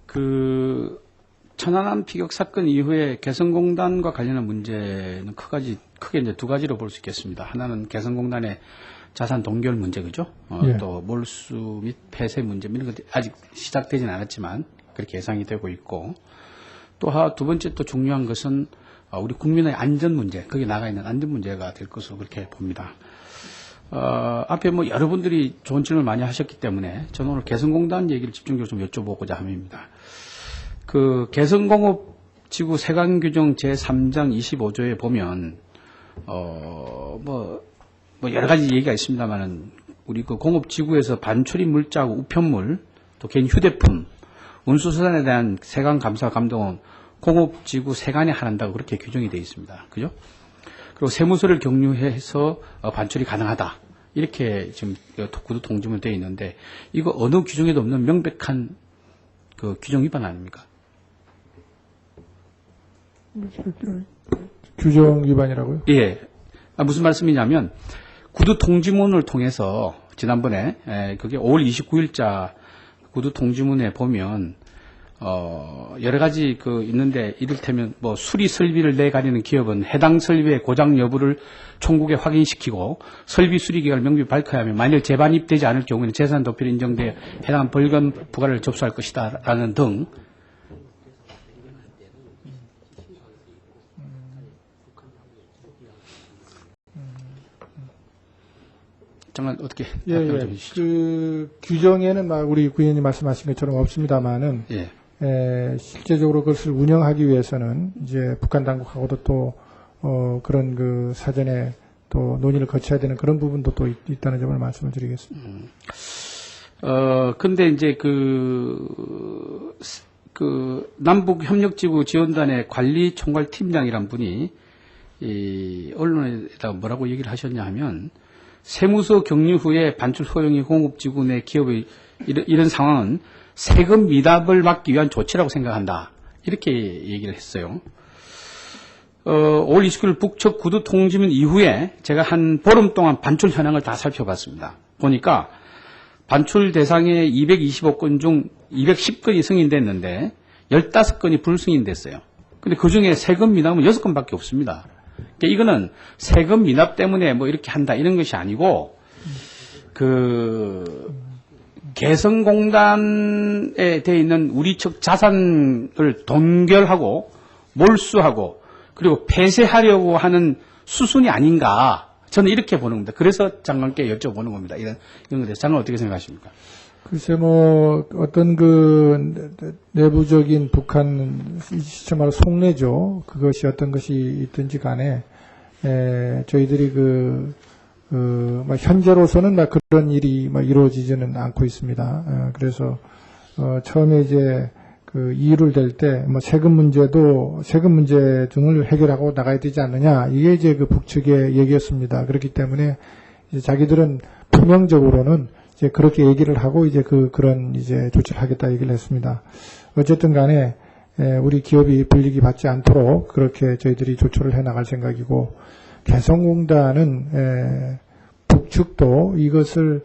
그 천안함 피격 사건 이후에 개성공단과 관련한 문제는 크게 이제 두 가지로 볼 수 있겠습니다. 하나는 개성공단의 자산 동결 문제, 그죠? 예. 또 몰수 및 폐쇄 문제, 이런 것들이 아직 시작되진 않았지만 그렇게 예상이 되고 있고, 또 두 번째 또 중요한 것은 우리 국민의 안전 문제, 거기 나가 있는 안전 문제가 될 것으로 그렇게 봅니다. 앞에 뭐 여러분들이 좋은 질문을 많이 하셨기 때문에 저는 오늘 개성공단 얘기를 집중적으로 좀 여쭤보고자 합니다. 그 개성공업지구 세관규정 제3장 25조에 보면 뭐 여러 가지 얘기가 있습니다만은 우리 그 공업지구에서 반출입 물자하고 우편물, 또 개인 휴대폰, 운수수단에 대한 세관 감사 감독은 공업지구 세관이 한다고 그렇게 규정이 되어 있습니다. 그죠? 그리고 세무서를 경유해서 반출이 가능하다. 이렇게 지금 구두 통지문 되어 있는데, 이거 어느 규정에도 없는 명백한 그 규정 위반 아닙니까? 규정 위반이라고요? 예. 무슨 말씀이냐면, 구두 통지문을 통해서 지난번에 그게 5월 29일자 구두 통지문에 보면 여러 가지 있는데, 이를테면 뭐 수리 설비를 내가리는 기업은 해당 설비의 고장 여부를 총국에 확인시키고 설비 수리 기간을 명확히 밝혀야 하며, 만일 재반입되지 않을 경우에는 재산 도피로 인정되어 해당 벌금 부과를 접수할 것이다라는 등. 정말 어떻게 예. 그 규정에는 막 우리 구의원님 말씀하신 것처럼 없습니다만은, 예. 실제적으로 그것을 운영하기 위해서는 이제 북한 당국하고도 또 그런 그 사전에 또 논의를 거쳐야 되는 그런 부분도 또 있다는 점을 말씀을 드리겠습니다. 근데 이제 남북 협력지구 지원단의 관리 총괄 팀장이란 분이 이 언론에다가 뭐라고 얘기를 하셨냐 하면, 세무서 경유 후에 반출 소형이 공업지구 내 기업의 이런 상황은 세금 미납을 막기 위한 조치라고 생각한다. 이렇게 얘기를 했어요. 5월 29일 북측 구두 통지문 이후에 제가 한 보름 동안 반출 현황을 다 살펴봤습니다. 보니까 반출 대상의 225건 중 210건이 승인됐는데 15건이 불승인됐어요. 근데 그 중에 세금 미납은 6건밖에 없습니다. 그러니까 이거는 세금 미납 때문에 뭐 이렇게 한다 이런 것이 아니고, 개성공단에 되어 있는 우리 측 자산을 동결하고 몰수하고 그리고 폐쇄하려고 하는 수순이 아닌가, 저는 이렇게 보는 겁니다. 그래서 장관께 여쭤보는 겁니다. 이런 것에 대해서 장관 어떻게 생각하십니까? 글쎄 뭐 어떤 내부적인 북한 시점으로 속내죠. 그것이 어떤 것이 있든지 간에 저희들이 현재로서는 그런 일이 이루어지지는 않고 있습니다. 그래서 처음에 이제 이유를 댈 때 세금 문제 등을 해결하고 나가야 되지 않느냐, 이게 이제 북측의 얘기였습니다. 그렇기 때문에 이제 자기들은 표명적으로는 이제 그렇게 얘기를 하고 이제 그런 이제 조치를 하겠다 얘기를 했습니다. 어쨌든 간에 우리 기업이 불리기 받지 않도록 그렇게 저희들이 조처를 해 나갈 생각이고, 개성공단은 북측도 이것을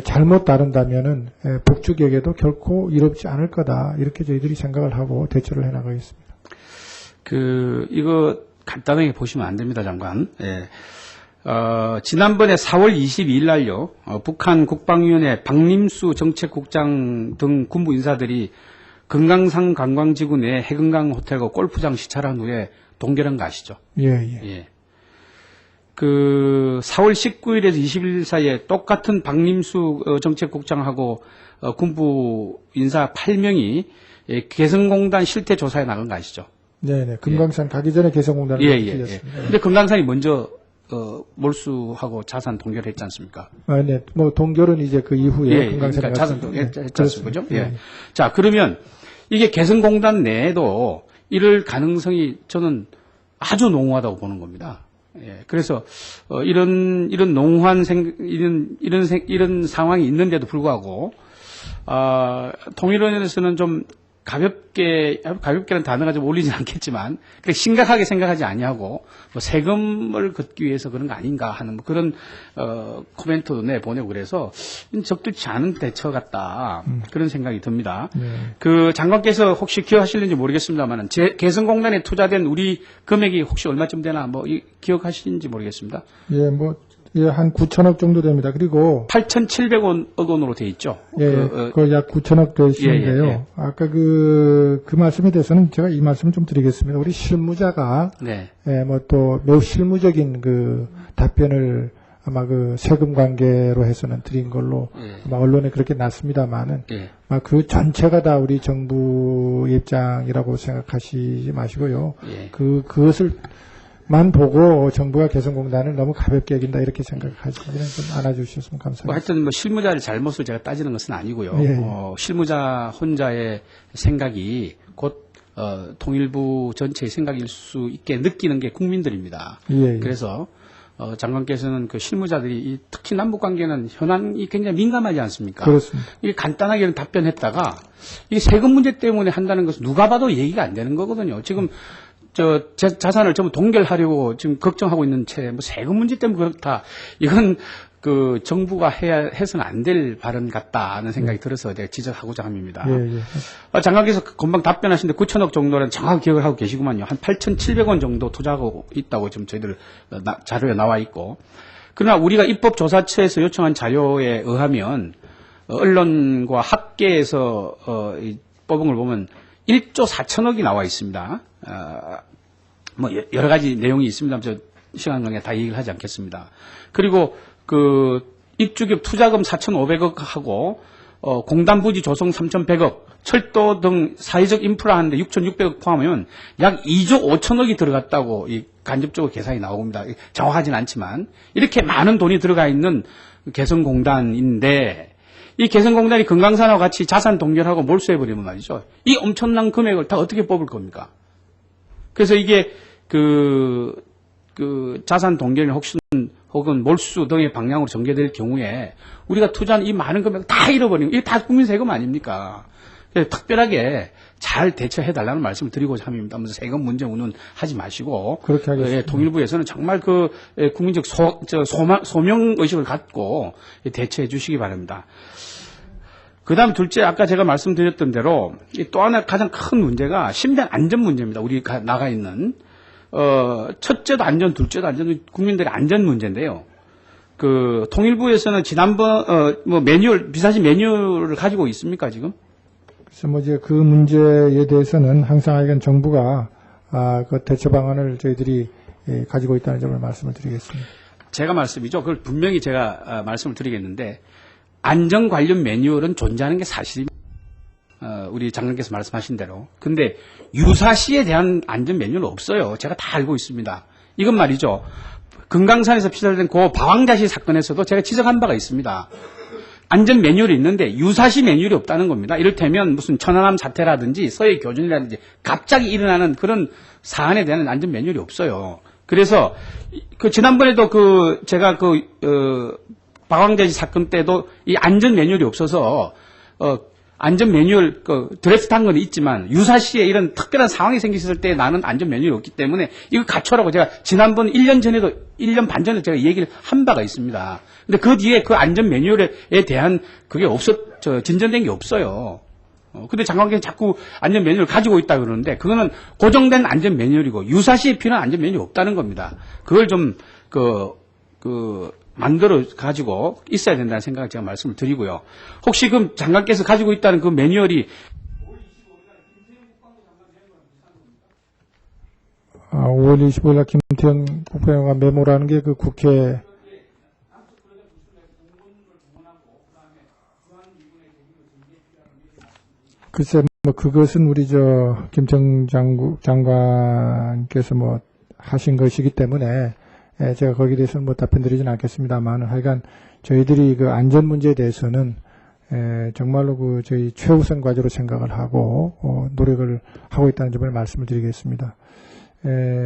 잘못 다룬다면은 북측에게도 결코 이롭지 않을 거다, 이렇게 저희들이 생각을 하고 대처를 해 나가겠습니다. 이거 간단하게 보시면 안 됩니다, 장관. 예. 지난번에 4월 22일 날요, 북한 국방위원회 박림수 정책국장 등 군부 인사들이 금강산 관광지구 내 해금강 호텔과 골프장 시찰한 후에 동결한 거 아시죠? 예. 4월 19일에서 20일 사이에 똑같은 박림수 정책국장하고 군부 인사 8명이 개성공단 실태 조사에 나간 거 아시죠? 네네. 금강산 가기 전에 개성공단을 들렸습니다. 근데 금강산이 먼저 몰수하고 자산 동결했지 않습니까? 네. 뭐 동결은 이제 그 이후에 금강산이 그러니까 자산 동결했지 않습니까? 그죠? 예. 자, 그러면 이게 개성공단 내에도 이럴 가능성이 저는 아주 농후하다고 보는 겁니다. 예. 그래서 이런 농후한 이런 상황이 있는데도 불구하고 통일원에서는 좀 가볍게는 단어가 좀 어울리진 않겠지만, 그렇게 심각하게 생각하지 아니하고, 뭐 세금을 걷기 위해서 그런 거 아닌가 하는 뭐 그런, 코멘트도 내보내고 그래서, 적절치 않은 대처 같다. 그런 생각이 듭니다. 네. 그 장관께서 혹시 기억하실는지 모르겠습니다만, 개성공단에 투자된 우리 금액이 혹시 얼마쯤 되나, 기억하시는지 모르겠습니다. 예, 예, 한 9천억 정도 됩니다. 그리고 8,700억 원으로 돼 있죠. 예, 그 약 9천억 되시는데요. 예. 아까 그 말씀에 대해서는 제가 이 말씀을 좀 드리겠습니다. 우리 실무자가 네. 예, 또 매우 실무적인 그 답변을 아마 그 세금 관계로 해서는 드린 걸로 아마 언론에 그렇게 났습니다만은 그 전체가 다 우리 정부 입장이라고 생각하시지 마시고요. 그것을 만 보고 정부가 개성공단을 너무 가볍게 여긴다 이렇게 생각하시면 좀 안아주셨으면 감사하겠습니다. 하여튼 실무자의 잘못을 제가 따지는 것은 아니고요. 실무자 혼자의 생각이 곧 통일부 전체의 생각일 수 있게 느끼는 게 국민들입니다. 그래서 장관께서는 그 실무자들이 특히 남북 관계는 현안이 굉장히 민감하지 않습니까? 그렇습니다. 이게 간단하게 답변했다가 이게 세금 문제 때문에 한다는 것은 누가 봐도 얘기가 안 되는 거거든요. 지금 자산을 전부 동결하려고 지금 걱정하고 있는 채, 세금 문제 때문에 그렇다. 이건 그 정부가 해서는 안 될 발언 같다는 생각이 들어서 제가 지적하고자 합니다. 장관께서 금방 답변하시는데 9천억 정도는 정확히 기억을 하고 계시구만요. 한 8,700원 정도 투자하고 있다고 지금 저희들 자료에 나와 있고. 그러나 우리가 입법조사처에서 요청한 자료에 의하면 언론과 학계에서 뽑은 걸 보면 1조 4천억이 나와 있습니다. 여러 가지 내용이 있습니다. 저 시간 관계 다 얘기를 하지 않겠습니다. 그리고 그 입주기업 투자금 4,500억 하고 공단 부지 조성 3,100억, 철도 등 사회적 인프라 하는데 6,600억 포함하면 약 2조 5천억이 들어갔다고 간접적으로 계산이 나옵니다. 정확하진 않지만 이렇게 많은 돈이 들어가 있는 개성공단인데 이 개성공단이 금강산하고 같이 자산 동결하고 몰수해버리면 말이죠. 이 엄청난 금액을 다 어떻게 뽑을 겁니까? 그래서 이게 그 자산 동결 혹은 몰수 등의 방향으로 전개될 경우에 우리가 투자한 이 많은 금액을 다 잃어버리는 이게 다 국민 세금 아닙니까? 그래서 특별하게 잘 대처해달라는 말씀을 드리고자 합니다. 세금 문제 운운하지 마시고 그렇게 하겠습니다. 통일부에서는 정말 국민적 소명 의식을 갖고 대처해 주시기 바랍니다. 그다음 둘째, 아까 제가 말씀드렸던 대로 또 하나 가장 큰 문제가 신변 안전 문제입니다. 우리가 나가 있는 첫째도 안전, 둘째도 안전, 국민들의 안전 문제인데요. 그 통일부에서는 지난번 비사시 매뉴얼을 가지고 있습니까 지금? 그래서 이제 그 문제에 대해서는 항상 하여간 정부가 그 대처 방안을 저희들이 가지고 있다는 점을 말씀을 드리겠습니다. 제가 말씀이죠. 그걸 분명히 제가 말씀을 드리겠는데. 안전 관련 매뉴얼은 존재하는 게 사실입니다. 우리 장관께서 말씀하신 대로. 근데 유사시에 대한 안전 매뉴얼은 없어요. 제가 다 알고 있습니다. 이건 말이죠. 금강산에서 피살된 그 바왕자시 사건에서도 제가 지적한 바가 있습니다. 안전 매뉴얼이 있는데 유사시 매뉴얼이 없다는 겁니다. 이를테면 무슨 천안함 사태라든지 서해 교전이라든지 갑자기 일어나는 그런 사안에 대한 안전 매뉴얼이 없어요. 그래서 지난번에도 제가 박왕자시 사건 때도 이 안전 매뉴얼이 없어서 안전 매뉴얼 드래프트한 건 있지만 유사시에 이런 특별한 상황이 생겼을 때 나는 안전 매뉴얼이 없기 때문에 이거 갖춰라고 제가 지난번 1년 반 전에 제가 얘기를 한 바가 있습니다. 근데 그 뒤에 그 안전 매뉴얼에 대한 그게 진전된 게 없어요. 근데 장관께서 자꾸 안전 매뉴얼을 가지고 있다 그러는데 그거는 고정된 안전 매뉴얼이고 유사시에 필요한 안전 매뉴얼이 없다는 겁니다. 그걸 좀 만들어 가지고 있어야 된다는 생각을 제가 말씀을 드리고요. 혹시 그럼 장관께서 가지고 있다는 그 매뉴얼이 5월 25일 날 김태형 국방장관 메모라는 게 그 국회 글쎄 그것은 우리 김태형 장관께서 하신 것이기 때문에 제가 거기에 대해서는 답변 드리진 않겠습니다만 하여간 저희들이 그 안전 문제에 대해서는 정말로 저희 최우선 과제로 생각을 하고 노력을 하고 있다는 점을 말씀을 드리겠습니다.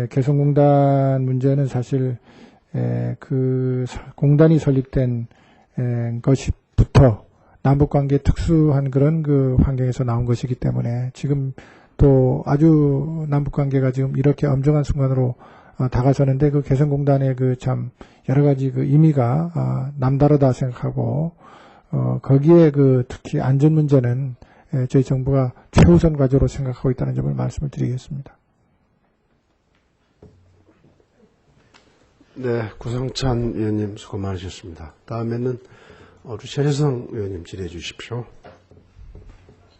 개성공단 문제는 사실 그 공단이 설립된 것부터 남북관계 특수한 그런 그 환경에서 나온 것이기 때문에 지금 또 아주 남북관계가 지금 이렇게 엄중한 순간으로 다가서는데 그 개성공단의 그 참 여러 가지 그 의미가 남다르다 생각하고 거기에 그 특히 안전 문제는 저희 정부가 최우선 과제로 생각하고 있다는 점을 말씀을 드리겠습니다. 네, 구상찬 의원님 수고 많으셨습니다. 다음에는 류철혜성 의원님 질의해 주십시오.